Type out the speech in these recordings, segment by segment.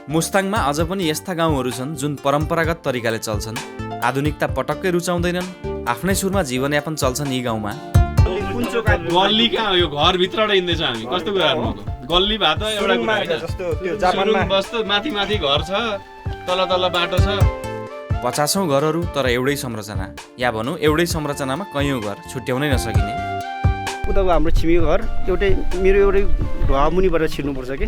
मुस्ताङमा अझ पनि यस्ता गाउँहरू छन् जुन परम्परागत तरिकाले चल्छन्। आधुनिकता पटक्कै रुचाउँदैनन्। आफ्नै सुरमा जीवनयापन चल्छन् यी गाउँमा। गल्ली कहाँ हो यो? घरभित्रबाट हिँड्दैछ हामी। कस्तो कुरा गर्नु? गल्ली भए त एउटा कुरा हैन। जस्तो त्यो जापानमा बस्तो माथि घर छ, तल बाटो छ। 50औं घरहरू तर एउटै संरचना, या भनौँ एउटै संरचनामा कैयौँ घर छुट्याउनै नसकिने। उताको हाम्रो छिमेकी घर एउटै, मेरो एउटै ढुवामुनिबाट छिर्नुपर्छ कि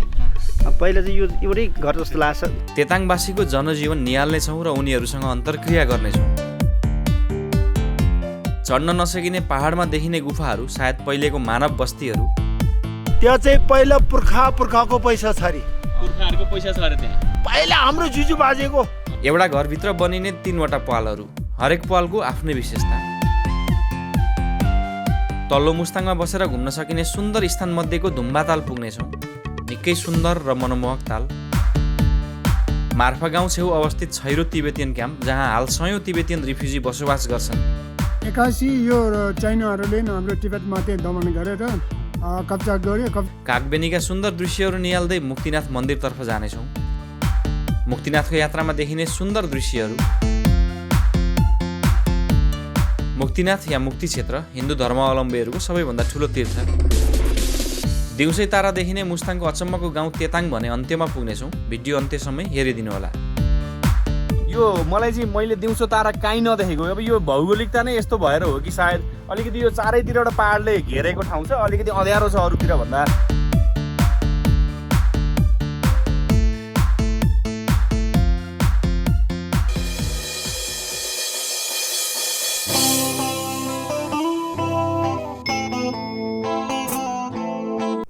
पहिला चाहिँ यो एउटै घर जस्तो लाग्छ। तेताङवासीको जनजीवन निहाल्नेछौँ र उनीहरूसँग अन्तर्क्रिया गर्नेछौँ। चढ्न नसकिने पहाडमा देखिने गुफाहरू सायद पहिलेको मानव बस्तीहरू। त्यो चाहिँ पहिला पुर्खाको पैसा छ अरे। पुर्खाहरूको पैसा छ अरे त्यहाँ। पहिला हाम्रो जुजु बाजेको। एउटा घरभित्र बनिने 3वटा पालहरू, हरेक पालको आफ्नै विशेषता। तल्लो मुस्ताङमा बसेर घुम्न सकिने सुन्दर स्थान मध्येको धुम्बा ताल पुग्नेछौँ। निकै सुन्दर र मनमोहक ताल। मार्फा गाउँ छेउ अवस्थित छैरो तिब्बतियन क्याम्प, जहाँ हाल 100औं तिब्बतियन रिफ्युजी बसोबास गर्छन्। 81 यो चाइनाहरूले हाम्रो तिब्बतमाथि दमन गरेर कब्जा गर्यो। कागबेनीका सुन्दर दृश्यहरू निहाल्दै मुक्तिनाथ मन्दिरतर्फ जानेछौँ। मुक्तिनाथको यात्रामा देखिने सुन्दर दृश्यहरू। मुक्तिनाथ या मुक्ति क्षेत्र हिन्दू धर्मावलम्बीहरूको सबैभन्दा ठुलो तीर्थ। दिउँसै तारा देखिने मुस्ताङको अचम्मको गाउँ तेताङ भने अन्त्यमा पुग्नेछौँ। भिडियो अन्त्यसम्मै हेरिदिनुहोला। यो मलाई चाहिँ मैले दिउँसो तारा काहीँ नदेखेको। अब यो भौगोलिकता नै यस्तो भएर हो कि सायद अलिकति यो चारैतिरबाट पहाडले घेरेको ठाउँ छ, अलिकति अँध्यारो छ अरूतिर भन्दा।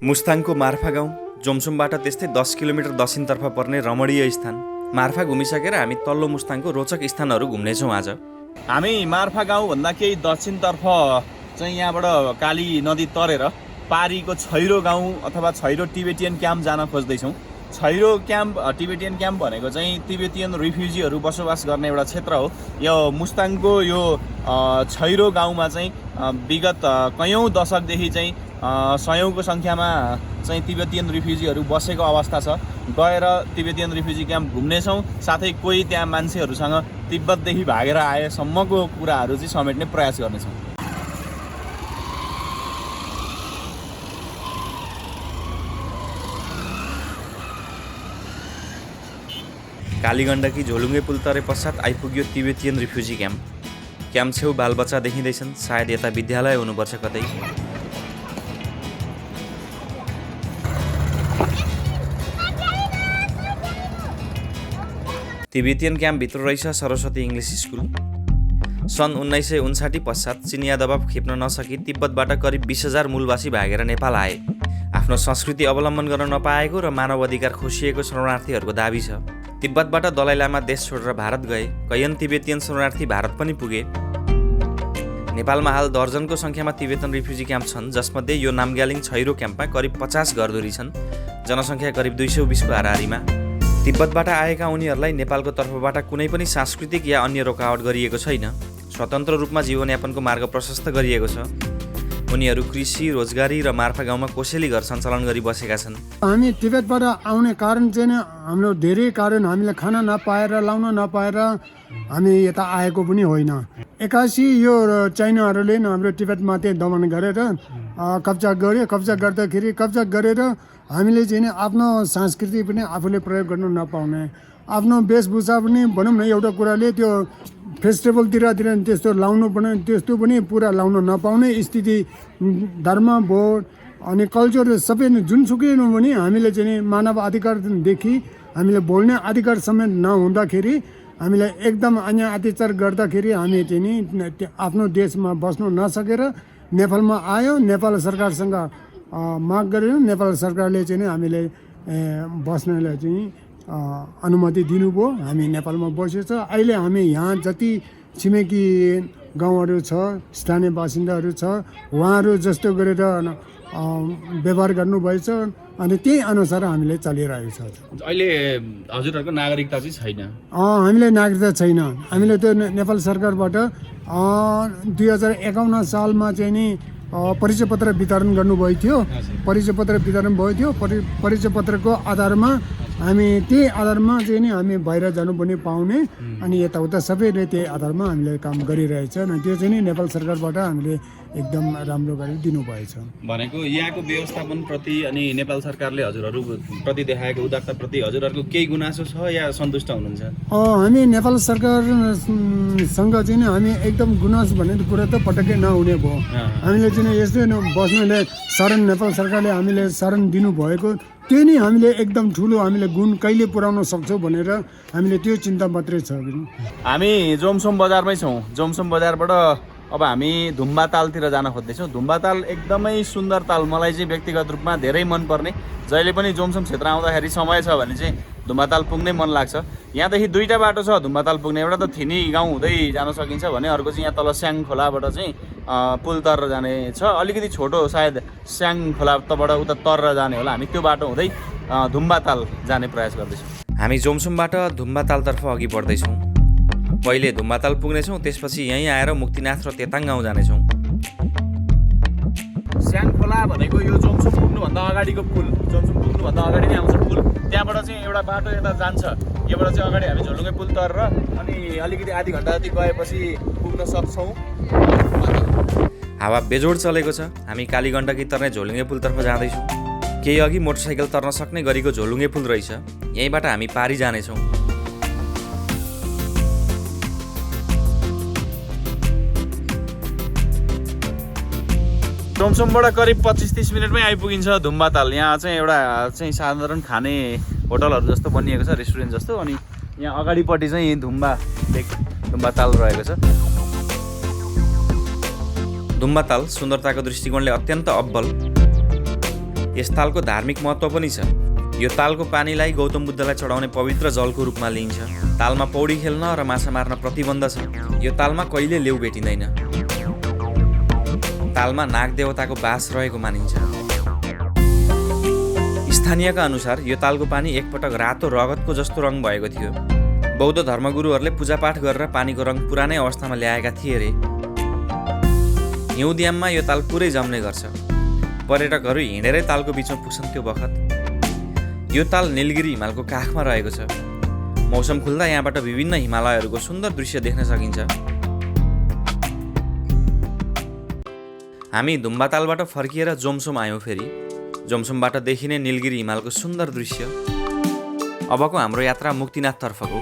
मुस्ताङको मार्फा गाउँ जोमसुमबाट त्यस्तै 10 किलोमिटर दक्षिणतर्फ पर्ने रमणीय स्थान। मार्फा घुमिसकेर हामी तल्लो मुस्ताङको रोचक स्थानहरू घुम्नेछौँ आज। हामी मार्फा गाउँभन्दा केही दक्षिणतर्फ चाहिँ यहाँबाट काली नदी तरेर पारीको छैरो गाउँ अथवा छैरो टिबेटियन क्याम्प जान खोज्दैछौँ। छैरो क्याम्प टिबेटियन क्याम्प भनेको चाहिँ तिब्बतियन रिफ्युजीहरू बसोबास गर्ने एउटा क्षेत्र हो। यो मुस्ताङको यो छैरो गाउँमा चाहिँ विगत कैयौँ दशकदेखि चाहिँ 100औंको सङ्ख्यामा चाहिँ तिब्बतियन रिफ्युजीहरू बसेको अवस्था छ। गएर तिब्बतियन रिफ्युजी क्याम्प घुम्नेछौँ। साथै कोही त्यहाँ मान्छेहरूसँग तिब्बतदेखि भागेर आएसम्मको कुराहरू चाहिँ समेट्ने प्रयास गर्नेछौँ। कालीगण्डकी झोलुङ्गे पुल तरे पश्चात आइपुग्यो तिब्बतियन रिफ्युजी क्याम्प। क्याम्प छेउ बालबच्चा देखिँदैछन्। सायद यता विद्यालय हुनुपर्छ कतै। तिब्बतियन क्याम्पभित्र रहेछ सरस्वती इङ्ग्लिस स्कुल। सन् 1959 पश्चात चिनिया दबाव खेप्न नसकी तिब्बतबाट करिब 20,000 मूलवासी भागेर नेपाल आए। आफ्नो संस्कृति अवलम्बन गर्न नपाएको र मानव अधिकार खोसिएको शरणार्थीहरूको दाबी छ। तिब्बतबाट दलाई लामा देश छोडेर भारत गए। कैयन तिब्बतियन शरणार्थी भारत पनि पुगे। नेपालमा हाल दर्जनको सङ्ख्यामा तिब्बतन रिफ्युजी क्याम्प छन्, जसमध्ये यो नामग्यालिङ छैरो क्याम्पमा करिब 50 घरधुरी छन्। जनसङ्ख्या करिब 220को हाराहारीमा। तिब्बतबाट आएका उनीहरूलाई नेपालको तर्फबाट कुनै पनि सांस्कृतिक या अन्य रोकावट गरिएको छैन। स्वतन्त्र रूपमा जीवनयापनको मार्ग प्रशस्त गरिएको छ। उनीहरू कृषि, रोजगारी र मार्फा गाउँमा कोसेली घर सञ्चालन गरी बसेका छन्। हामी तिब्बतबाट आउने कारण चाहिँ हाम्रो धेरै कारण हामीले खाना नपाएर, लाउन नपाएर हामी यता आएको पनि होइन। 81 यो चाइनाहरूले हाम्रो तिब्बतमाथि दमन गरेर कब्जा गर्यो। कब्जा गरेर हामीले चाहिँ आफ्नो संस्कृति पनि आफूले प्रयोग गर्न नपाउने, आफ्नो वेशभूषा पनि भनौँ न एउटा कुराले त्यो फेस्टिभलतिर त्यस्तो लाउनु पनि त्यस्तो पनि पुरा लाउन नपाउने स्थिति, धर्म, भोट अनि कल्चर सबै जुनसुकै पनि हामीले चाहिँ मानव अधिकारदेखि हामीले बोल्ने अधिकार समेत नहुँदाखेरि हामीलाई एकदम अन्याय अत्याचार गर्दाखेरि हामी चाहिँ नि आफ्नो देशमा बस्नु नसकेर नेपालमा आयो। नेपाल सरकारसँग माग गरेर नेपाल सरकारले चाहिँ हामीले बस्नलाई चाहिँ अनुमति दिनुभयो। हामी नेपालमा बसेछ। अहिले हामी यहाँ जति छिमेकी गाउँहरू छ, स्थानीय बासिन्दाहरू छ, उहाँहरू जस्तो गरेर व्यवहार गर्नुभएछ अनि त्यही अनुसार हामीले चलिरहेको छ। अहिले हजुरहरूको नागरिकता चाहिँ छैन? हामीलाई नागरिकता छैन। हामीले त्यो नेपाल सरकारबाट 2051 सालमा चाहिँ नि परिचय पत्र वितरण गर्नुभएको थियो। परिचय पत्र वितरण भएको थियो। परिचय पत्रको आधारमा हामी त्यही आधारमा चाहिँ नि हामी बाहिर जानु पनि पाउने अनि यताउता सबैले त्यही आधारमा हामीले काम गरिरहेछ अनि त्यो चाहिँ नि नेपाल सरकारबाट हामीले एकदम राम्रो गरी दिनुभएछ। भनेको यहाँको व्यवस्थापनप्रति अनि नेपाल सरकारले हजुरहरू प्रति देखाएको उदारताप्रति हजुरहरूको केही गुनासो छ या सन्तुष्ट हुनुहुन्छ? हामी नेपाल सरकारसँग चाहिँ नि हामी एकदम गुनास भन्ने कुरा त पटक्कै नहुने भयो। हामीले चाहिँ नि यस्तै बस्नुले शरण नेपाल सरकारले हामीले शरण दिनुभएको त्यो नि हामीले एकदम ठुलो हामीले गुण कहिले पुर्याउन सक्छौँ भनेर हामीले त्यो चिन्ता मात्रै छ। हामी जोमसोम बजारमै छौँ। जोमसोम बजारबाट अब हामी धुम्बा तालतिर जान खोज्दैछौँ। धुम्बा ताल एकदमै सुन्दर ताल, मलाई चाहिँ व्यक्तिगत रूपमा धेरै मनपर्ने। जहिले पनि जोमसोम क्षेत्र आउँदाखेरि समय छ भने चाहिँ धुम्बा ताल पुग्नै मन लाग्छ। यहाँदेखि दुईवटा बाटो छ धुम्बा ताल पुग्ने, एउटा त थिनी गाउँ हुँदै जान सकिन्छ भने अर्को चाहिँ यहाँ तल स्याङ खोलाबाट चाहिँ पुल तरेर जाने छ। अलिकति छोटो सायद स्याङ खोलाबाट उता तरेर जाने होला। हामी त्यो बाटो हुँदै धुम्बा ताल जाने प्रयास गर्दैछौँ। हामी जोमसोमबाट धुम्बा तालतर्फ अघि बढ्दैछौँ। पहिले धुम्बा ताल पुग्नेछौँ, त्यसपछि यहीँ आएर मुक्तिनाथ र तेताङ गाउँ जानेछौँ। स्याङ खोला भनेको यो जोमसोम पुग्नुभन्दा अगाडिको पुल, जोमसोम पुग्नुभन्दा अगाडि नै आउँछ पुल। त्यहाँबाट चाहिँ एउटा बाटो यता जान्छ, योबाट चाहिँ अगाडि हामी झोलुङ्गे पुल तरेर अनि अलिकति आधी घन्टा जति गएपछि पुग्न सक्छौँ। हावा बेजोड चलेको छ। हामी कालीगण्डकी तर्ने झोलुङ्गे पुलतर्फ जाँदैछौँ। केही अघि मोटरसाइकल तर्न सक्ने गरेको झोलुङ्गे पुल रहेछ। यहीँबाट हामी पारी जानेछौँ। जोमसोमबाट करिब 25-30 मिनटमै आइपुगिन्छ धुम्बा ताल। यहाँ चाहिँ एउटा चाहिँ साधारण खाने होटलहरू जस्तो बनिएको छ, रेस्टुरेन्ट जस्तो। अनि यहाँ अगाडिपट्टि चाहिँ धुम्बा ताल रहेको छ। धुम्बा ताल सुन्दरताको दृष्टिकोणले अत्यन्त अब्बल। यस तालको धार्मिक महत्त्व पनि छ। यो तालको पानीलाई गौतम बुद्धलाई चढाउने पवित्र जलको रूपमा लिइन्छ। तालमा पौडी खेल्न र माछा मार्न प्रतिबन्ध छ। यो तालमा कहिले लेउ भेटिँदैन। तालमा नाग देवताको बास रहेको मानिन्छ। स्थानीयका अनुसार यो तालको पानी एकपटक रातो रगतको जस्तो रङ भएको थियो। बौद्ध धर्मगुरुहरूले पूजापाठ गरेर पानीको रङ पुरानै अवस्थामा ल्याएका थिए रे। हिउँदियाममा यो ताल पुरै जम्ने गर्छ। पर्यटकहरू हिँडेरै तालको बिचमा पुग्छन् त्यो बखत। यो ताल नीलगिरी हिमालको काखमा रहेको छ। मौसम खुल्दा यहाँबाट विभिन्न हिमालयहरूको सुन्दर दृश्य देख्न सकिन्छ। हामी धुम्बा तालबाट फर्किएर जोमसोम आयौँ। फेरि जोमसोमबाट देखिने नीलगिरी हिमालको सुन्दर दृश्य। अबको हाम्रो यात्रा मुक्तिनाथतर्फको।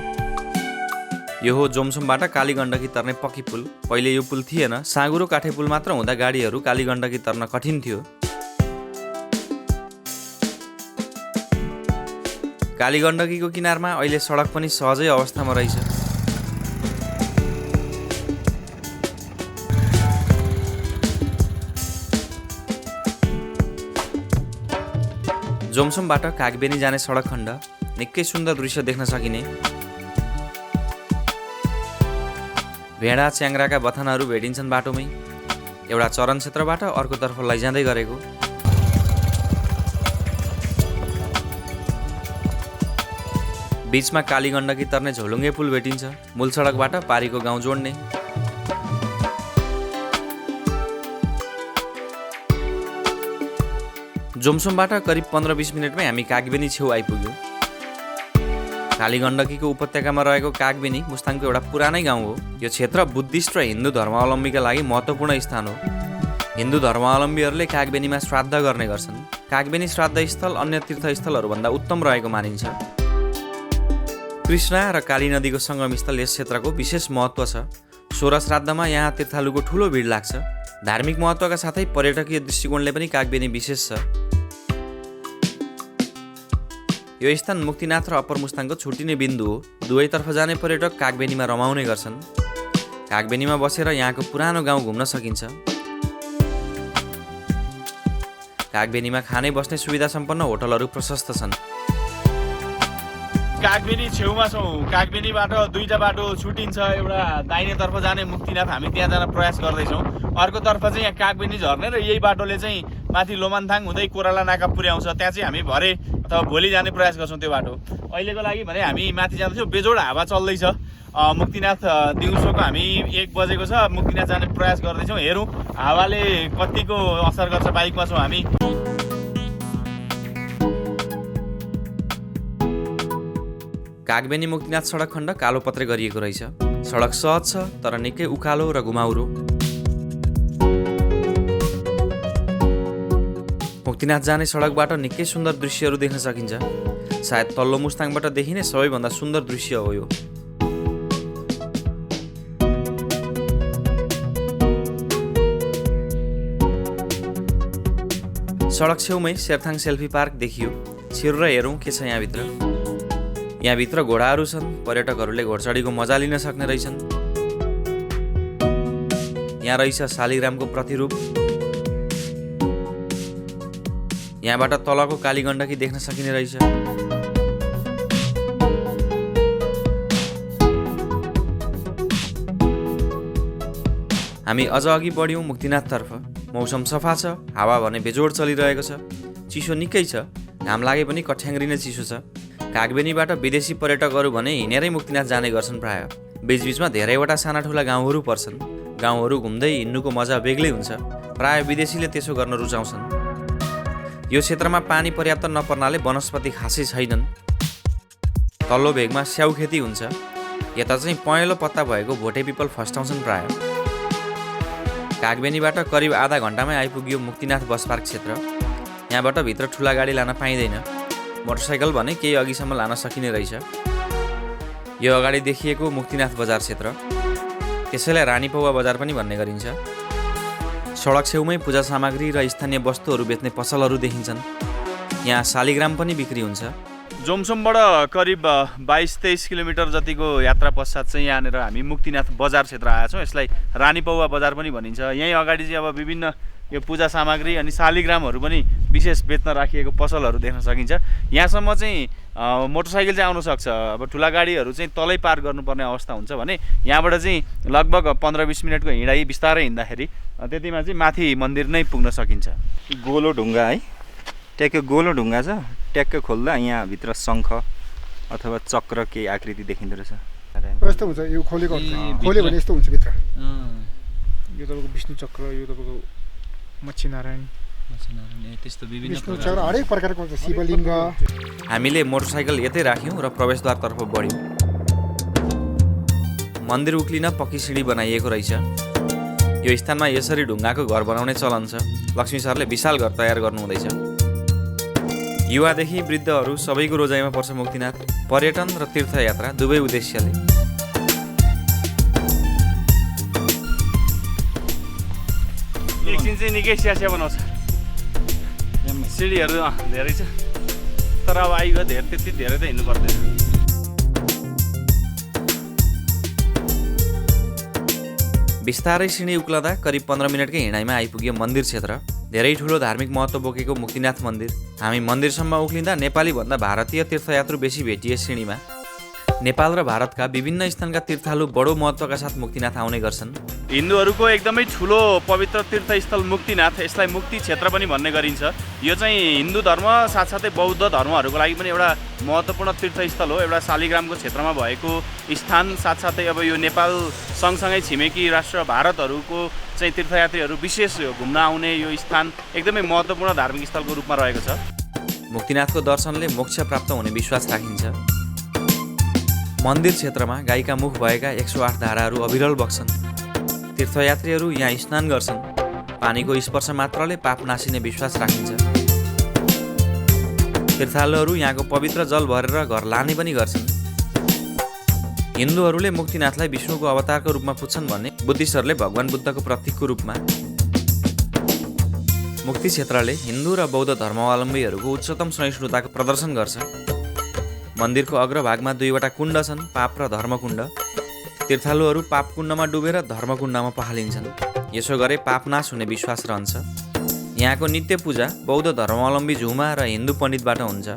यो हो जोमसोमबाट कालीगण्डकी तर्ने पक्की पुल। पहिले यो पुल थिएन, साँगुरो काठे पुल मात्र हुँदा गाडीहरू कालीगण्डकी तर्न कठिन थियो। कालीगण्डकीको किनारमा अहिले सडक पनि सहजै अवस्थामा रहेछ। जोमसोमबाट कागबेनी जाने सडक खण्ड निकै सुन्दर दृश्य देख्न सकिने। भेडा च्याङ्राका बथानहरू भेटिन्छन् बाटोमै। एउटा चरण क्षेत्रबाट अर्कोतर्फ लैजाँदै गरेको। बीचमा कालीगण्डकी तर्ने झोलुङ्गे पुल भेटिन्छ, मूल सडकबाट पारीको गाउँ जोड्ने। जोमसोमबाट करिब 15-20 मिनटमै हामी कागबेनी छेउ आइपुग्यौँ। कालीगण्डकीको उपत्यकामा रहेको कागबेनी मुस्ताङको एउटा पुरानै गाउँ हो। यो क्षेत्र बुद्धिस्ट र हिन्दू धर्मावलम्बीका लागि महत्त्वपूर्ण स्थान हो। हिन्दू धर्मावलम्बीहरूले कागबेनीमा श्राद्ध गर्ने गर्छन्। कागबेनी श्राद्ध स्थल अन्य तीर्थस्थलहरूभन्दा उत्तम रहेको मानिन्छ। कृष्णा र काली नदीको सङ्गमस्थल यस क्षेत्रको विशेष महत्त्व छ। 16 श्राद्धमा यहाँ तीर्थालुको ठुलो भिड लाग्छ। धार्मिक महत्त्वका साथै पर्यटकीय दृष्टिकोणले पनि कागबेनी विशेष छ। यो स्थान मुक्तिनाथ र अप्पर मुस्ताङको छुट्टिने बिन्दु हो। दुवैतर्फ जाने पर्यटक कागबेनीमा रमाउने गर्छन्। कागबेनीमा बसेर यहाँको पुरानो गाउँ घुम्न सकिन्छ। कागबेनीमा खाने बस्ने सुविधा सम्पन्न होटलहरू प्रशस्त छन्। कागबेनी छेउमा छौँ। कागबेनीबाट दुईवटा बाटो छुटिन्छ। एउटा दाहिनेतर्फ जाने मुक्तिनाथ, हामी त्यहाँ जान प्रयास गर्दैछौँ। अर्कोतर्फ चाहिँ यहाँ कागबेनी झर्ने र यही बाटोले चाहिँ माथि लोमानथाङ हुँदै कोराला नाका पुर्याउँछ। त्यहाँ चाहिँ हामी भरे अथवा भोलि जाने प्रयास गर्छौँ त्यो बाटो। अहिलेको लागि भने हामी माथि जाँदैछौँ। बेजोड हावा चल्दैछ। मुक्तिनाथ दिउँसोको हामी 1 बजेको छ। मुक्तिनाथ जाने प्रयास गर्दैछौँ। हेरौँ हावाले कतिको असर गर्छ। बाइकमा छौँ हामी। कागबेनी मुक्तिनाथ सडक खण्ड कालोपत्रे गरिएको रहेछ। सडक सहज छ तर निकै उकालो र घुमाउरो। मुक्तिनाथ जाने सडकबाट निकै सुन्दर दृश्यहरू देख्न सकिन्छ। सायद तल्लो मुस्ताङबाट देखिने सबैभन्दा सुन्दर दृश्य हो यो। सडक छेउमै शेरथाङ सेल्फी पार्क देखियो। छिर्र हेरौँ के छ यहाँभित्र। यहाँभित्र घोडाहरू छन्, पर्यटकहरूले घोडचढीको मजा लिन सक्ने रहेछन्। यहाँ रहेछ शालिग्रामको प्रतिरूप। यहाँबाट तलको कालीगण्डकी देख्न सकिने रहेछ। हामी अझ अघि बढ्यौँ मुक्तिनाथतर्फ। मौसम सफा छ, हावा भने बेजोड चलिरहेको छ। चिसो निकै छ, घाम लागे पनि कठ्याङ्ग्रिने चिसो छ। कागबेनीबाट विदेशी पर्यटकहरू भने हिँडेरै मुक्तिनाथ जाने गर्छन् प्राय। बीचबीचमा धेरैवटा साना ठुला गाउँहरू पर्छन्। गाउँहरू घुम्दै हिँड्नुको मजा बेग्लै हुन्छ। प्राय विदेशीले त्यसो गर्न रुचाउँछन्। यो क्षेत्रमा पानी पर्याप्त नपर्नाले वनस्पति खासै छैनन्। तल्लो भेगमा स्याउ खेती हुन्छ। यता चाहिँ पहेँलो पत्ता भएको भोटे पिपल फस्टाउँछन् प्राय। कागबेनीबाट करिब आधा घन्टामै आइपुग्यो मुक्तिनाथ बस पार्क क्षेत्र। यहाँबाट भित्र ठुला गाडी लान पाइँदैन। मोटरसाइकल भने केही अघिसम्म लान सकिने रहेछ। यो अगाडि देखिएको मुक्तिनाथ बजार क्षेत्र, त्यसैलाई रानीपौवा बजार पनि भन्ने गरिन्छ। सडक छेउमै पूजा सामग्री र स्थानीय वस्तुहरू बेच्ने पसलहरू देखिन्छन्। यहाँ शालिग्राम पनि बिक्री हुन्छ। जोमसोमबाट करिब 22-23 किलोमिटर जतिको यात्रा पश्चात चाहिँ यहाँनिर हामी मुक्तिनाथ बजार क्षेत्र आएछौँ। यसलाई रानीपौवा बजार पनि भनिन्छ। यहीँ अगाडि चाहिँ अब विभिन्न यो पूजा सामग्री अनि शालिग्रामहरू पनि विशेष बेच्न राखिएको पसलहरू देख्न सकिन्छ। यहाँसम्म चाहिँ मोटरसाइकल चाहिँ आउन सक्छ। अब ठुला गाडीहरू चाहिँ तलै पार गर्नुपर्ने अवस्था हुन्छ भने यहाँबाट चाहिँ लगभग 15-20 मिनटको हिँडाइ बिस्तारै हिँड्दाखेरि त्यतिमा चाहिँ माथि मन्दिर नै पुग्न सकिन्छ। गोलो ढुङ्गा है, ट्याक्क गोलो ढुङ्गा छ। ट्याक्क खोल्दा यहाँभित्र शङ्ख अथवा चक्र केही आकृति देखिँदो रहेछ। यस्तो हुन्छ, यो खोलेको खोल्यो भने यस्तो हुन्छ भित्र। यो तपाईँको विष्णु चक्र, यो तपाईँको मच्छीनारायण त्यस्तो विभिन्न विष्णु चक्र हरेक प्रकारको हुन्छ। शिवलिङ्ग। हामीले मोटरसाइकल यतै राख्यौँ र प्रवेशद्वारतर्फ बढ्यौँ। मन्दिर उक्लिन पक्की सिँढी बनाइएको रहेछ। यो स्थानमा यसरी ढुङ्गाको घर बनाउने चलन छ। लक्ष्मी सरले विशाल घर तयार गर्नुहुँदैछ। युवादेखि वृद्धहरू सबैको रोजाइमा पर्छ मुक्तिनाथ। पर्यटन र तीर्थयात्रा दुवै उद्देश्यले। एकछिन चाहिँ निकै स्यास्या बनाउँछ। सिँढीहरू धेरै छ तर अब आइगयो त्यति धेरै त हिँड्नु पर्दैन। बिस्तारै सिँढी उक्लदा करिब 15 मिनटकै हिँडाइमा आइपुग्यो मन्दिर क्षेत्र। धेरै ठुलो धार्मिक महत्त्व बोकेको मुक्तिनाथ मन्दिर। हामी मन्दिरसम्म उक्लिँदा नेपालीभन्दा भारतीय तीर्थयात्रु बेसी भेटिए सिँढीमा। नेपाल र भारतका विभिन्न स्थानका तीर्थालु बडो महत्त्वका साथ मुक्तिनाथ आउने गर्छन्। हिन्दूहरूको एकदमै ठुलो पवित्र तीर्थस्थल मुक्तिनाथ, यसलाई मुक्ति क्षेत्र पनि भन्ने गरिन्छ। यो चाहिँ हिन्दू धर्म साथसाथै बौद्ध धर्महरूको लागि पनि एउटा महत्त्वपूर्ण तीर्थस्थल हो। एउटा शालिग्रामको क्षेत्रमा भएको स्थान साथसाथै अब यो नेपाल सँगसँगै छिमेकी राष्ट्र भारतहरूको चाहिँ तीर्थयात्रीहरू विशेष घुम्न आउने यो स्थान एकदमै महत्त्वपूर्ण धार्मिक स्थलको रूपमा रहेको छ। मुक्तिनाथको दर्शनले मोक्ष प्राप्त हुने विश्वास राखिन्छ। मन्दिर क्षेत्रमा गाईका मुख भएका 108 धाराहरू अविरल बग्छन्। तीर्थयात्रीहरू यहाँ स्नान गर्छन्। पानीको स्पर्श मात्रले पाप नासिने विश्वास राखिन्छ। तीर्थालुहरू यहाँको पवित्र जल भरेर घर लाने पनि गर्छन्। हिन्दूहरूले मुक्तिनाथलाई विष्णुको अवतारको रूपमा पुज्छन् भने बुद्धिस्टहरूले भगवान बुद्धको प्रतीकको रूपमा। मुक्ति क्षेत्रले हिन्दू र बौद्ध धर्मावलम्बीहरूको उच्चतम सहिष्णुताको प्रदर्शन गर्छ। मन्दिरको अग्रभागमा 2वटा कुण्ड छन्, पाप र धर्मकुण्ड। तीर्थालुहरू पाप कुण्डमा डुबेर धर्मकुण्डमा पखालिन्छन्। यसो गरे पाप नाश हुने विश्वास रहन्छ। यहाँको नित्य पूजा बौद्ध धर्मावलम्बी झुमा र हिन्दू पण्डितबाट हुन्छ।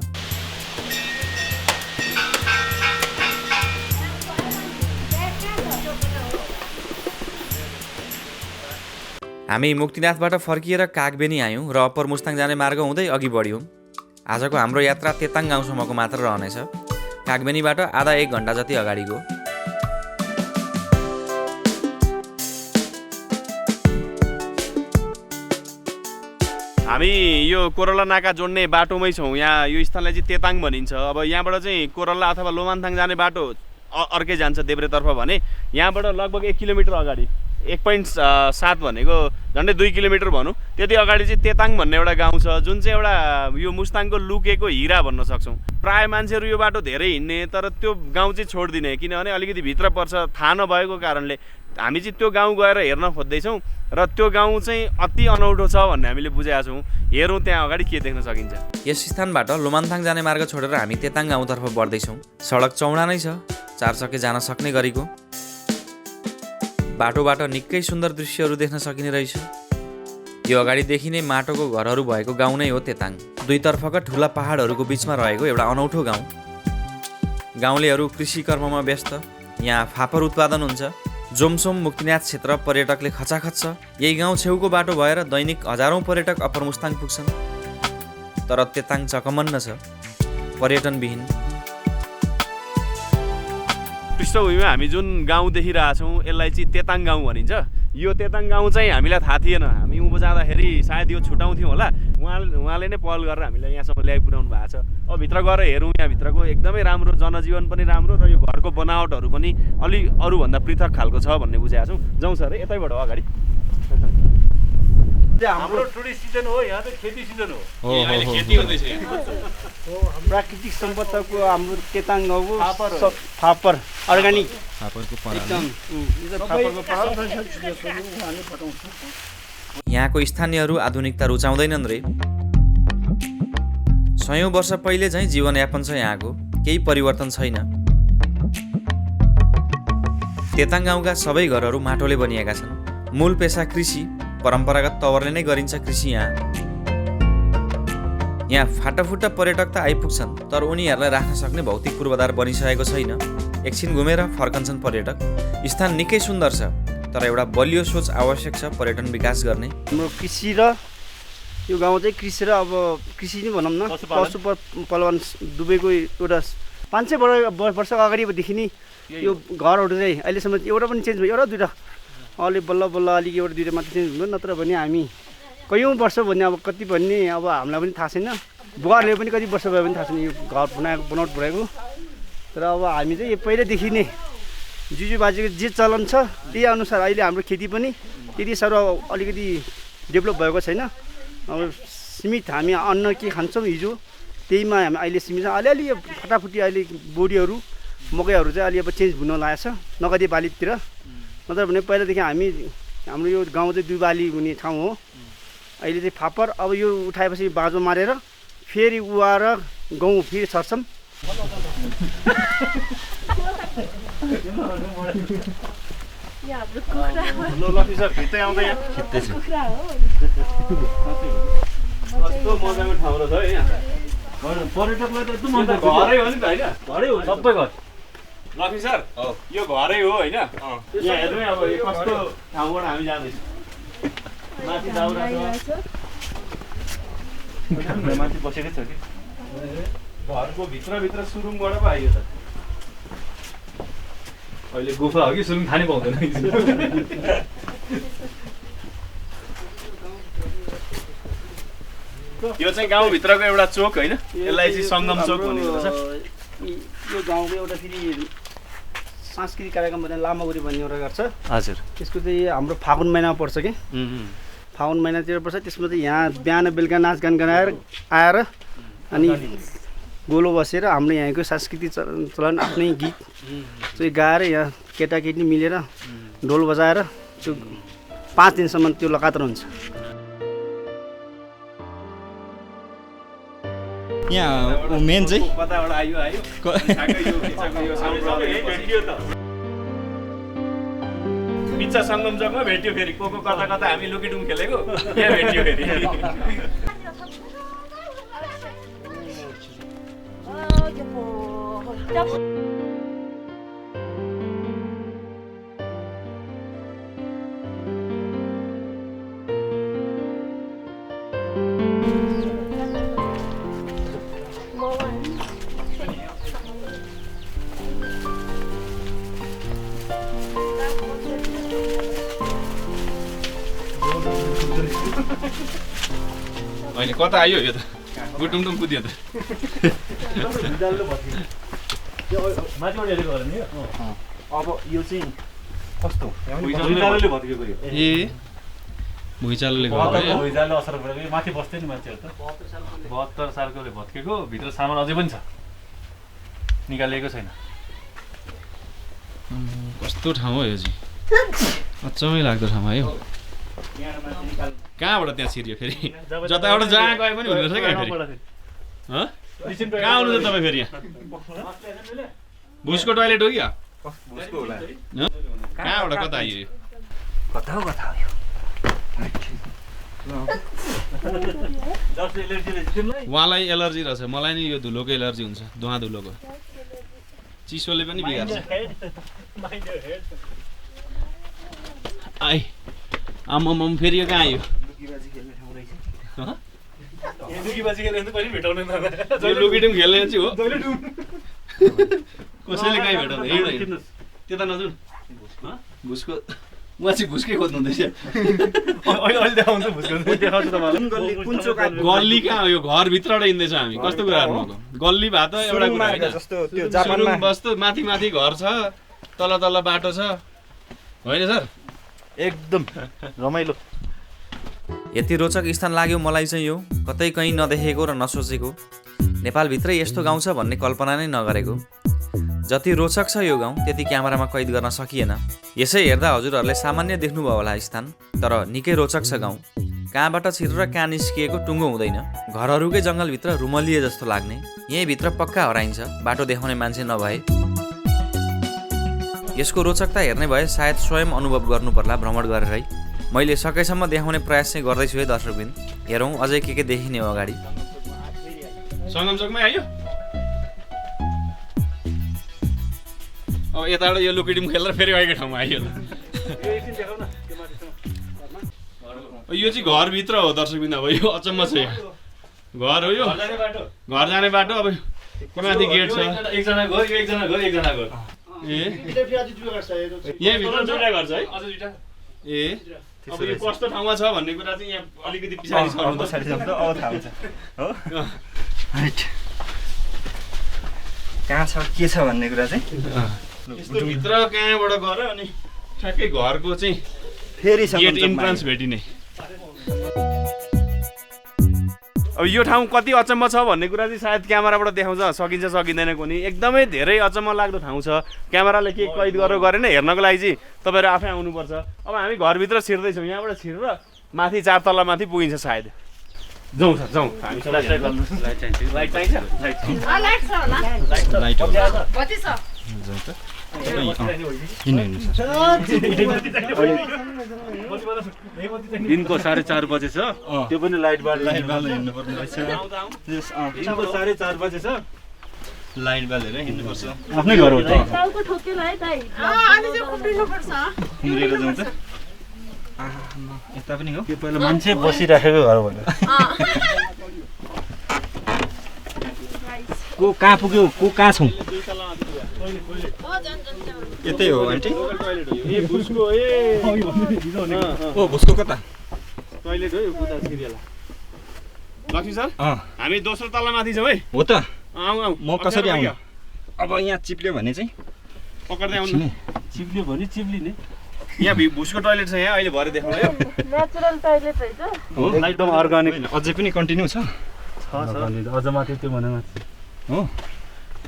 हामी मुक्तिनाथबाट फर्किएर कागबेनी आयौँ र अप्पर मुस्ताङ जाने मार्ग हुँदै अघि बढ्यौँ। आजको हाम्रो यात्रा तेताङ गाउँसम्मको मात्र रहनेछ। कागबेनीबाट आधा 1 घन्टा जति अगाडिको। हामी यो कोरला नाका जोड्ने बाटोमै छौँ। यहाँ यो स्थानलाई चाहिँ तेताङ भनिन्छ। अब यहाँबाट चाहिँ कोरला अथवा लोमान्थाङ जाने बाटो अर्कै जान्छ देब्रेतर्फ भने यहाँबाट लगभग 1 किलोमिटर अगाडि 1.7 भनेको झन्डै 2 किलोमिटर भनौँ त्यति अगाडि चाहिँ तेताङ भन्ने एउटा गाउँ छ जुन चाहिँ एउटा यो मुस्ताङको लुकेको हिरा भन्न सक्छौँ। प्राय मान्छेहरू यो बाटो धेरै हिँड्ने तर त्यो गाउँ चाहिँ छोडिदिने किनभने अलिकति भित्र पर्छ थाहा नभएको कारणले हामी चाहिँ त्यो गाउँ गएर हेर्न खोज्दैछौँ र त्यो गाउँ चाहिँ अति अनौठो छ भन्ने हामीले बुझेका छौँ। हेरौँ त्यहाँ अगाडि के देख्न सकिन्छ। यस स्थानबाट लोमान्थाङ जाने मार्ग छोडेर हामी तेताङ गाउँतर्फ बढ्दैछौँ। सडक चौडा नै छ, 4 चक्के जान सक्ने गरेको। बाटोबाट निकै सुन्दर दृश्यहरू देख्न सकिने रहेछ। यो अगाडि देखिने माटोको घरहरू भएको गाउँ नै हो तेताङ। दुईतर्फका ठुला पहाडहरूको बिचमा रहेको एउटा अनौठो गाउँ। गाउँलेहरू कृषि कर्ममा व्यस्त। यहाँ फापर उत्पादन हुन्छ। जोमसोम मुक्तिनाथ क्षेत्र पर्यटकले खचाखच छ। यही गाउँ छेउको बाटो भएर दैनिक हजारौँ पर्यटक अप्पर मुस्ताङ पुग्छन्। तर तेताङ चकमन्न छ, पर्यटनविहीन। पृष्ठभूमिमा हामी जुन गाउँ देखिरहेछौँ यसलाई चाहिँ तेताङ गाउँ भनिन्छ। यो तेताङ गाउँ चाहिँ हामीलाई थाहा थिएन। हामी उँभो जाँदाखेरि सायद यो छुटाउँथ्यौँ होला। उहाँले नै पहल गरेर हामीलाई यहाँसम्म ल्याइपुर्याउनु भएको छ। अब भित्र गएर हेरौँ। यहाँभित्रको एकदमै राम्रो जनजीवन पनि राम्रो र यो घरको बनावटहरू पनि अलि अरूभन्दा पृथक खालको छ भन्ने बुझेका छौँ। जाउँ सर यतैबाट हो अगाडि। हाम्रो टुरिस्ट सिजन हो, यहाँ चाहिँ खेती सिजन हो। अहिले खेती हुँदैछ। प्राकृतिक सम्पदाको हाम्रो तेताङ गाउँको फापर अर्ग्यानिक एकदम यहाँको स्थानीयहरू आधुनिकता रुचाउँदैनन् रे। 100 वर्ष पहिले चाहिँ जीवनयापन छ यहाँको, केही परिवर्तन छैन। तेताङ गाउँका सबै घरहरू माटोले बनिएका छन्। मूल पेसा कृषि, परम्परागत तवरले नै गरिन्छ कृषि यहाँ। यहाँ फाटाफुट्टा पर्यटक त आइपुग्छन् तर उनीहरूलाई राख्न सक्ने भौतिक पूर्वाधार बनिसकेको छैन। एकछिन घुमेर फर्कन्छन् पर्यटक। स्थान निकै सुन्दर छ तर एउटा बलियो सोच आवश्यक छ पर्यटन विकास गर्ने। हाम्रो कृषि र यो गाउँ चाहिँ कृषि र अब कृषि नै भनौँ न पशुपालन दुबईको एउटा 500 वर्ष अगाडिदेखि नै यो घरहरू चाहिँ अहिलेसम्म एउटा पनि चेन्ज भयो। एउटा दुइटा अलि बल्ल बल्ल अलिक एउटा दुइटा मात्रै चेन्ज हुँदैन। नत्र भने हामी कयौँ वर्ष भन्ने अब कति भन्ने अब हामीलाई पनि थाहा छैन। बुवाहरूले पनि कति वर्ष भयो पनि थाहा छैन यो घर बनावट भएको। तर अब हामी चाहिँ यो पहिल्यैदेखि नै जुजु बाजेको जे चलन छ त्यही अनुसार अहिले हाम्रो खेती पनि त्यति साह्रो अलिकति डेभलप भएको छैन। अब सीमित हामी अन्न के खान्छौँ हिजो त्यहीमा हामी अहिले सीमित छ। अलिअलि यो फटाफुटी अहिले बोडीहरू मकैहरू चाहिँ अलि अब चेन्ज हुन लागेको छ नगदी बालीतिर। नत्र भने पहिलादेखि हाम्रो यो गाउँ चाहिँ 2 बाली हुने ठाउँ हो। अहिले चाहिँ फापर अब यो उठाएपछि बाँझो मारेर फेरि उहाएर गहुँ फेरि छर्छौँ। लक्ष्मी सर भित्रै आउँदै कस्तो मजाको ठाउँ रहेछ है यहाँ। पर्यटकलाई त एकदम मन पर्छ। घरै हो नि त होइन? घरै हो, सबै घर। लक्ष्मी सर यो घरै हो होइन? यहाँ हेर्नु अब यो कस्तो ठाउँबाट हामी जाँदैछौँ। माथि दाउरा छ, माथि बसेकै छ कि घरको भित्रभित्र सुरुङबाट पो आइयो त। अहिले गुफा हो कि सुरुङ खानै पाउँदैन। यो चाहिँ गाउँभित्रको एउटा चोक होइन? यसलाई चाहिँ सङ्गम चोक भनिन्छ। यो गाउँको एउटा फेरि सांस्कृतिक कार्यक्रम भन्ने लामागुरी भन्ने एउटा गर्छ। हजुर। त्यसको चाहिँ हाम्रो फागुन महिनामा पर्छ कि फागुन महिनातिर पर्छ। त्यसमा चाहिँ यहाँ बिहान बेलुका नाचगान गराएर आएर अनि गोलो बसेर हाम्रो यहाँको सांस्कृतिक चलन आफ्नै गीत चाहिँ गाएर यहाँ केटाकेटी मिलेर ढोल बजाएर त्यो 5 दिनसम्म त्यो लगातार हुन्छ। यहाँ मेन चाहिँ कताबाट आयो पिच्चा सङ्गम चोकमा भेट्यो फेरि को कता कता हामी लुकीडुम खेलेको यहाँ भेट्यो फेरि। होइन कता आयो यो त गुटुङटुङ कुदियो त अब यो चाहिँ कस्तो भुइँचालोले भत्केको यो ए भुइँचालोले गर्दा भुइँचालो असर गरेको माथि बस्दै नि मान्छेहरू त 72 सालकोले भत्केको भित्र सामान अझै पनि छ निकालिएको छैन कस्तो ठाउँ हो यो चाहिँ अचम्मै लाग्दो ठाउँ आयो कहाँबाट त्यहाँ छिर्यो फेरि जताबाट जहाँ गए पनि हुँदो रहेछ क्या फेरि कहाँ आउनु छ तपाईँ फेरि यहाँ भुसको टोइलेट हो कि कहाँबाट कता आइयो यो कता हो यो उहाँलाई एलर्जी रहेछ मलाई नि यो धुलोको एलर्जी हुन्छ धुवा धुलोको चिसोले पनि बिगार्छ आइ आम्माम फेरि यो कहाँ आयो लुकीडुम खेल्ने चाहिँ हो कसैले कहीँ भेटाउँदैन हिँड्दैन त्यता नजाउँ भुसको उहाँ चाहिँ भुस्कै खोज्नु हुँदैछ गल्ली कहाँ हो यो घरभित्रबाट हिँड्दैछ हामी कस्तो कुरा गर्नु गल्ली भए त एउटा कुरा होइन बस्तो माथि माथि घर छ तल तल बाटो छ होइन सर एकदम रमाइलो यति रोचक स्थान लाग्यो मलाई चाहिँ यो कतै कहीँ नदेखेको र नसोचेको नेपालभित्रै यस्तो गाउँ छ भन्ने कल्पना नै नगरेको जति रोचक छ यो गाउँ त्यति क्यामेरामा कैद गर्न सकिएन यसै हेर्दा हजुरहरूले सामान्य देख्नुभयो होला स्थान तर निकै रोचक छ गाउँ कहाँबाट छिरेर कहाँ निस्किएको टुङ्गो हुँदैन घरहरूकै जङ्गलभित्र रुमलिए जस्तो लाग्ने यहीँभित्र पक्का हराइन्छ बाटो देखाउने मान्छे नभए यसको रोचकता हेर्ने भए सायद स्वयं अनुभव गर्नु पर्ला भ्रमण गरेरै मैले सकेसम्म देखाउने प्रयास चाहिँ गर्दैछु है दर्शकबिन हेरौँ अझै के देखिने हो अगाडि सङ्गमचोकमै आयो अब यताबाट यो लुकिडिम खेलेर फेरि अहिलेको ठाउँमा आइयो यो चाहिँ घरभित्र हो दर्शकबिन अब यो अचम्म छ यहाँ घर हो यो घर जाने बाटो अब माथि गेट छ एकजना घर एकजना घर एकजना घर ए यहीँभित्र दुईवटा घर छ है अझ दुईवटा ए अब यो कस्तो ठाउँमा छ भन्ने कुरा चाहिँ यहाँ अलिकति पछाडि छ अब थाहा हुन्छ हो कहाँ छ के छ भन्ने कुरा चाहिँ यस्तो भित्र कहाँबाट गएर अनि ठ्याक्कै घरको चाहिँ फेरि गेट इन्ट्रान्स भेटिने अब यो ठाउँ कति अचम्म छ भन्ने कुरा चाहिँ सायद क्यामेराबाट देखाउँछ सकिन्छ सकिँदैन कुनै एकदमै धेरै अचम्म लाग्दो ठाउँ छ क्यामेराले के कैद गरेन हेर्नको लागि चाहिँ तपाईँहरू आफै आउनुपर्छ अब हामी घरभित्र छिर्दैछौँ यहाँबाट छिरेर माथि 4 तला माथि पुगिन्छ सायद जाउँ सर जाउँ हामी लाइट चाहिन्छ दिनको 4:30 बजे छ त्यो पनि लाइट बाल्न हिँड्नुपर्ने रहेछ दिनको 4:30 बजे छ लाइट बालेर हिँड्नुपर्छ आफ्नै घर हो त टाउको ठोकेल है दाइ अनि चाहिँ खुम्रिनु पर्छ हिँडेर जाउँ त यता पनि हो त्यो पहिला मान्छे बसिराखेको घर भयो को कहाँ पुग्यो को कहाँ छौँ यतै हो आन्टी ओ भुसको कता टोइलेट हो यो कुदा सिरियल लक्ष्मी सर हामी दोस्रो तला माथि छौँ है हो त आऊ आऊ म कसरी आउँ अब यहाँ चिप्ल्यो भने चाहिँ पक्र्दै आउनु चिप्ल्यो भने चिप्लिने यहाँ भुसको टोइलेट छ यहाँ अहिले भरे देखाउँ है नेचुरल टोइलेट है त हो एकदम अर्गानिक अझै पनि कन्टिन्यु छ अझ माथि त्यो भने माथि हो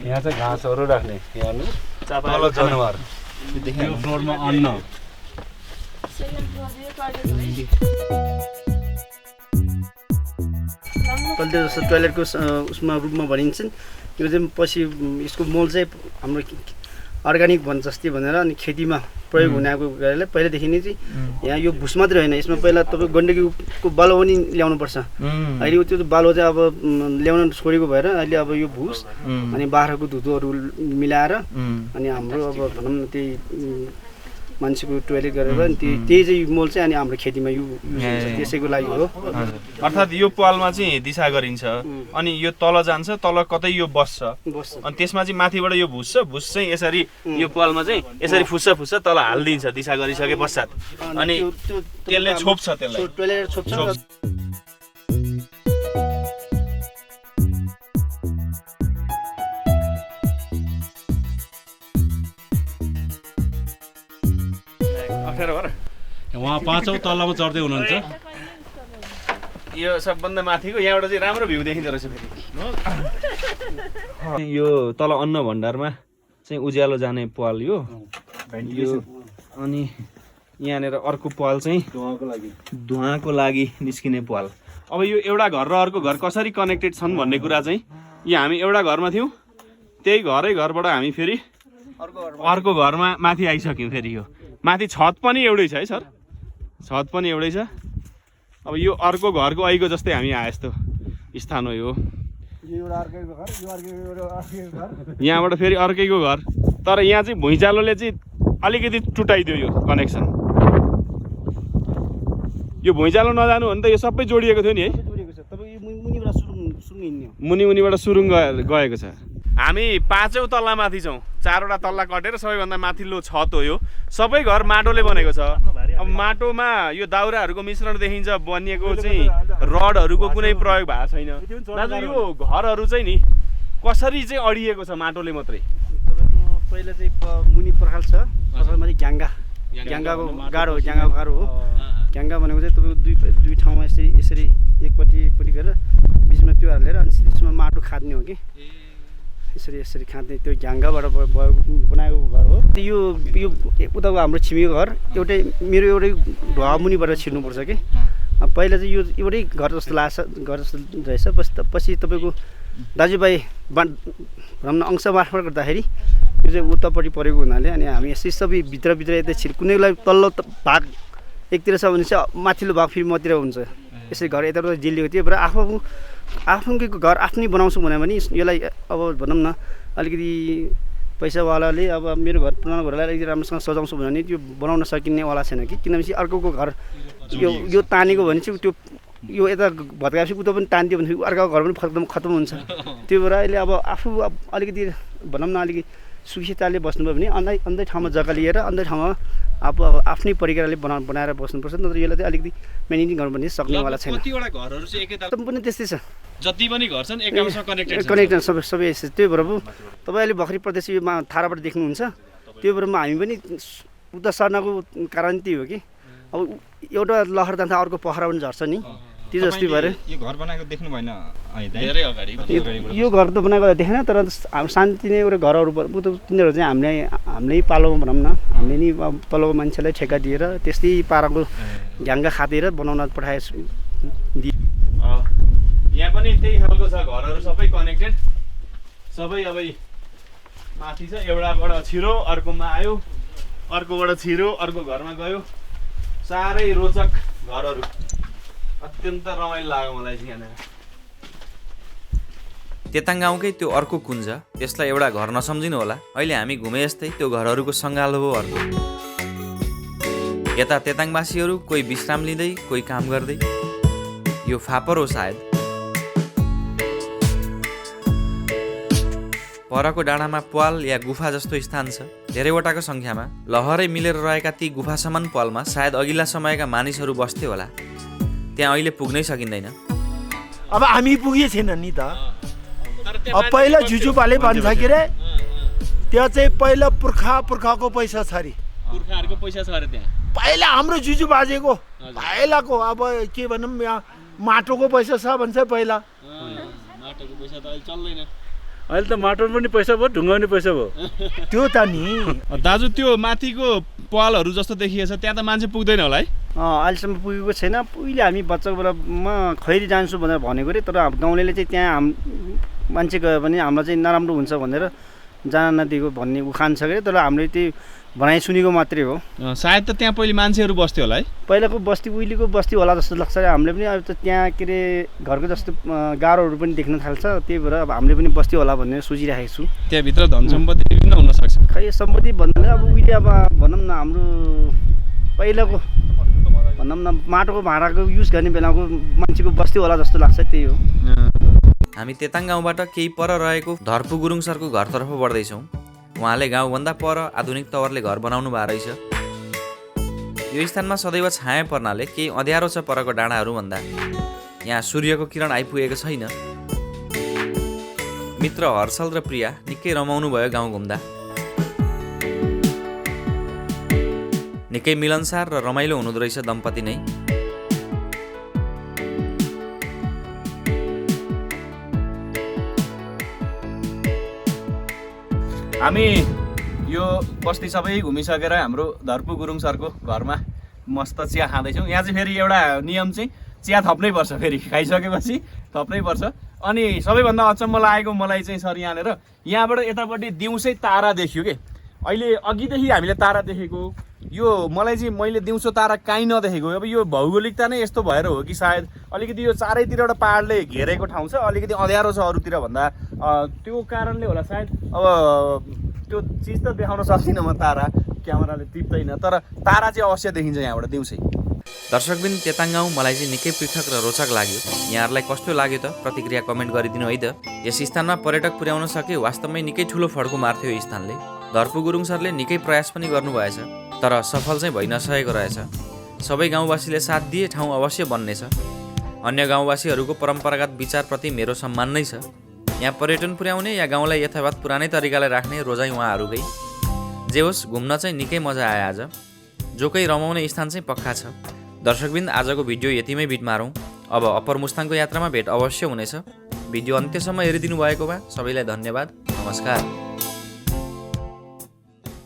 यहाँ चाहिँ घाँसहरू राख्ने हेर्नु तल जनावर यो फ्लोरमा अन्न टोइलेट जस्तो टोइलेटको उसमा रूपमा भनिन्छन् यो चाहिँ पछि यसको मोल चाहिँ हाम्रो अर्ग्यानिक भन्छ जस्तै भनेर अनि खेतीमा प्रयोग हुनेको कारणले पहिलादेखि नै चाहिँ यहाँ यो भुस मात्रै होइन यसमा पहिला तपाईँ गण्डकीको बालो पनि ल्याउनुपर्छ अहिले त्यो बालो चाहिँ अब ल्याउन छोडेको भएर अहिले अब यो भुस अनि बाख्राको धुधोहरू मिलाएर अनि हाम्रो अब भनौँ न त्यही मान्छेको टोइलेट गरेर अनि त्यही चाहिँ मोल चाहिँ अनि हाम्रो खेतीमा युज हुन्छ त्यसैको लागि हो अर्थात् यो पालमा चाहिँ दिशा गरिन्छ अनि यो तल जान्छ तल कतै यो बस्छ अनि त्यसमा चाहिँ माथिबाट यो भुस चाहिँ यसरी यो पालमा चाहिँ यसरी फुस्छ तल हालिदिन्छ दिशा गरिसके पश्चात अनि त्यसले छोप्छ त्यसलाई टोइलेट छोप्छ अप्ठ्यारो भएर उहाँ 5औं तल्लामा चढ्दै हुनुहुन्छ। यो सबभन्दा माथिको यहाँबाट चाहिँ राम्रो भ्यू देखिँदो रहेछ फेरि। यो तल अन्न भण्डारमा चाहिँ उज्यालो जाने पाल यो अनि यहाँनिर अर्को पाल चाहिँ धुवाँको लागि निस्किने पाल। अब यो एउटा घर र अर्को घर कसरी कनेक्टेड छन् भन्ने कुरा चाहिँ यो हामी एउटा घरमा थियौँ, त्यही घरबाट हामी फेरि अर्को घरमा माथि आइसक्यौँ। फेरि यो माथि छत पनि एउटै छ है सर, छत पनि एउटै छ। अब यो अर्को घरको ऐको जस्तै हामी आए जस्तो स्थान हो यो। यहाँबाट फेरि अर्कैको घर, तर यहाँ चाहिँ भुइँचालोले चाहिँ अलिकति टुटाइदियो यो कनेक्सन। यो भुइँचालो नजानु भने त यो सबै जोडिएको थियो नि है, मुनिबाट सुरुङ गएको छ। हामी 5औं तल्लामाथि छौँ, 4वटा तल्ला कटेर सबैभन्दा माथिल्लो छत हो यो। सबै घर माटोले बनेको छ। अब माटोमा यो दाउराहरूको मिश्रण देखिन्छ, बनिएको चाहिँ रडहरूको कुनै प्रयोग भएको छैन। दाजु यो घरहरू चाहिँ नि कसरी चाहिँ अडिएको छ माटोले मात्रै? तपाईँको पहिला चाहिँ मुनि पर्खाल छ, पर्खालमा चाहिँ ग्याङ्गाको गाडो हो, ग्याङ्गाको गाडो हो। ग्याङ्गा भनेको चाहिँ तपाईँको दुई ठाउँमा यसरी एकपट्टि गरेर बिचमा त्यो हालेर अनि त्यसमा माटो खाद्ने हो कि यसरी खाँद्ने, त्यो ग्याङ्गाबाट बनाएको घर हो। यो उताको हाम्रो छिमेकीको घर मेरो एउटै ढुवा मुनिबाट छिर्नुपर्छ कि। पहिला चाहिँ यो एउटै घर जस्तो रहेछ। पछि तपाईँको दाजुभाइ भनौँ न अंश मार्फत गर्दाखेरि यो चाहिँ उतापट्टि परेको हुनाले अनि हामी यसरी सबै भित्रभित्र यता कुनैलाई तल्लो भाग एकतिर छ भने चाहिँ माथिल्लो भाग फेरि मतिर हुन्छ। यसरी घर यताबाट जिलिएको थियो र आफ्नो घर आफ्नै बनाउँछु भन्यो भने यसलाई अब भनौँ न अलिकति पैसावालाले अब मेरो घर पुरानो घरलाई अलिकति राम्रोसँग सजाउँछु भन्यो भने त्यो बनाउन सकिनेवाला छैन कि, किनभने अर्कोको घर यो तानेको भने चाहिँ त्यो यो यता भत्काएपछि उता पनि तानिदियो भने अर्काको घर पनि खत्तम हुन्छ। त्यो भएर अहिले अब आफू अलिकति भनौँ न अलिकति सुविस्ताले बस्नुभयो भने अन्य ठाउँमा जग्गा लिएर अन्य ठाउँमा अब आफ्नै परिकारले बनाएर बस्नुपर्छ, नत्र यसलाई चाहिँ अलिकति मेन्टेनिङ गर्नु पनि सक्नेवाला छैन। कतिवटा घरहरू चाहिँ एकै पनि त्यस्तै छ, जति पनि घर छन् एकासँग कनेक्टेड सबै त्यही भएर तपाईँ अहिले भर्खरै प्रदेश यो थाराबाट देख्नुहुन्छ। त्यो भएर हामी पनि उता सर्नको कारण त्यही हो कि अब एउटा लहर जान्छ अर्को पहरा पनि झर्छ नि, त्यो जस्तै भएर यो घर बनाएको देख्नु भएन धेरै अगाडि। यो घर त बनाएको देखेन, तर शान्ति नै एउटा घरहरू तिनीहरू चाहिँ हामीले पालो भनौँ न, हामीले नि तलको मान्छेलाई ठेक्का दिएर त्यस्तै पाराको घ्याङ्गा खाँदेर बनाउन पठाएछु। यहाँ पनि त्यही खालको छ, घरहरू सबै कनेक्टेड, सबै अब माथि छ, एउटाबाट छिरो अर्कोमा आयो, अर्कोबाट छिरो अर्को घरमा गयो। साह्रै रोचक घरहरू, अत्यन्त रमाइलो लाग्यो मलाई चाहिँ यहाँनिर। तेताङ गाउँकै त्यो अर्को कुञ्ज, त्यसलाई एउटा घर नसम्झिनु होला। अहिले हामी घुमे जस्तै त्यो घरहरूको सङ्गालो हो अर्को। यता तेताङवासीहरू कोही विश्राम लिँदै कोही काम गर्दै, यो फापर हो सायद। परको डाँडामा पाल या गुफा जस्तो स्थान छ, धेरैवटाको सङ्ख्यामा। लहरै मिलेर रहेका ती गुफासम्म पालमा सायद अघिल्ला समयका मानिसहरू बस्थे होला। त्यहाँ अहिले पुग्नै सकिँदैन। अब हामी पुगे छैन नि त। अब पहिला जुजुपाले भन्छ के रे, त्यहाँ चाहिँ पहिला पुर्खाको पैसा छ अरे, पुर्खाहरूको पैसा छ अरे त्यहाँ। पहिला हाम्रो जुजु बाजेको पहिलाको अब के भनौँ यहाँ माटोको पैसा छ भन्छ पहिला। माटोको पैसा त अहिले चल्दैन। अहिले त माटो पनि पैसा भयो, ढुङ्गा पनि पैसा भयो। त्यो त नि दाजु त्यो माथिको पालहरू जस्तो देखिएछ, त्यहाँ त मान्छे पुग्दैन होला है? अहिलेसम्म पुगेको छैन। पहिले हामी बच्चाको बेला म खैरी जान्छु भनेर भनेको रे, तर गाउँलेले चाहिँ त्यहाँ मान्छे गयो भने हामीलाई चाहिँ नराम्रो हुन्छ भनेर जान नदिएको भन्ने उखान छ कि, तर हामीले त्यही भनाइ सुनेको मात्रै हो। सायद त त्यहाँ पहिले मान्छेहरू बस्थ्यो होला है? पहिलाको बस्ती उहिलेको बस्ती होला जस्तो लाग्छ। हामीले पनि अब त त्यहाँ के अरे घरको जस्तो गाह्रोहरू पनि देख्न थाल्छ, त्यही भएर अब हामीले पनि बस्ती होला भनेर सोचिरहेको छु। त्यहाँभित्र धन सम्पत्ति विभिन्न हुनसक्छ। खै सम्पत्ति भन्दा अब उहिले अब भनौँ न हाम्रो पहिलाको भनौँ न माटोको भाँडाको युज गर्ने बेलाको मान्छेको बस्ती होला जस्तो लाग्छ, त्यही हो। हामी तेताङ गाउँबाट केही पर रहेको धर्पु गुरुङ सरको घरतर्फ बढ्दैछौँ। उहाँले गाउँभन्दा पर आधुनिक तवरले घर बनाउनु भएको रहेछ। यो स्थानमा सदैव छाया पर्नाले केही अँध्यारो छ परको डाँडाहरूभन्दा। यहाँ सूर्यको किरण आइपुगेको छैन। मित्र हर्षल र प्रिया निकै रमाउनु भयो गाउँ घुम्दा। निकै मिलनसार र रमाइलो हुनुहुँदो रहेछ दम्पति नै। हामी यो बस्ती सबै घुमिसकेर हाम्रो धर्पु गुरुङ सरको घरमा मस्त चिया खाँदैछौँ। यहाँ चाहिँ फेरि एउटा नियम चाहिँ चिया थप्नै पर्छ, फेरि खाइसकेपछि थप्नै पर्छ। अनि सबैभन्दा अचम्म लागेको मलाई चाहिँ सर यहाँबाट यतापट्टि दिउँसै तारा देखियो के। अहिले अघिदेखि हामीले तारा देखेको, यो मलाई चाहिँ मैले दिउँसो तारा काहीँ नदेखेको। अब यो भौगोलिकता नै यस्तो भएर हो कि सायद अलिकति यो चारैतिरबाट पाहाडले घेरेको ठाउँ छ, अलिकति अँध्यारो छ अरूतिर भन्दा, त्यो कारणले होला सायद। अब त्यो चिज त देखाउन सक्दिनँ म, तारा क्यामेराले टिप्दैन, तर तारा चाहिँ अवश्य देखिन्छ यहाँबाट दिउँसै। दर्शकबिन तेताङ गाउँ मलाई चाहिँ निकै पृथक र रोचक लाग्यो। यहाँहरूलाई कस्तो लाग्यो त प्रतिक्रिया कमेन्ट गरिदिनु है त। यस स्थानमा पर्यटक पुर्याउन सके वास्तवमै निकै ठुलो फड्को मार्थ्यो यो स्थानले। धर्पु गुरुङ सरले निकै प्रयास पनि गर्नुभएछ, तर सफल चाहिँ भइ नसकेको रहेछ। सबै गाउँवासीले साथ दिए ठाउँ अवश्य बन्नेछ। अन्य गाउँवासीहरूको परम्परागत विचारप्रति मेरो सम्मान नै छ। यहाँ पर्यटन पुर्याउने या गाउँलाई यथावत पुरानै तरिकाले राख्ने रोजाइ उहाँहरूकै। जे होस्, घुम्न चाहिँ निकै मजा आयो आज। जोकै रमाउने स्थान चाहिँ पक्का छ। दर्शकबिन आजको भिडियो यतिमै बिट मारौँ। अब अप्पर मुस्ताङको यात्रामा भेट अवश्य हुनेछ। भिडियो अन्त्यसम्म हेरिदिनु भएको भए सबैलाई धन्यवाद। नमस्कार।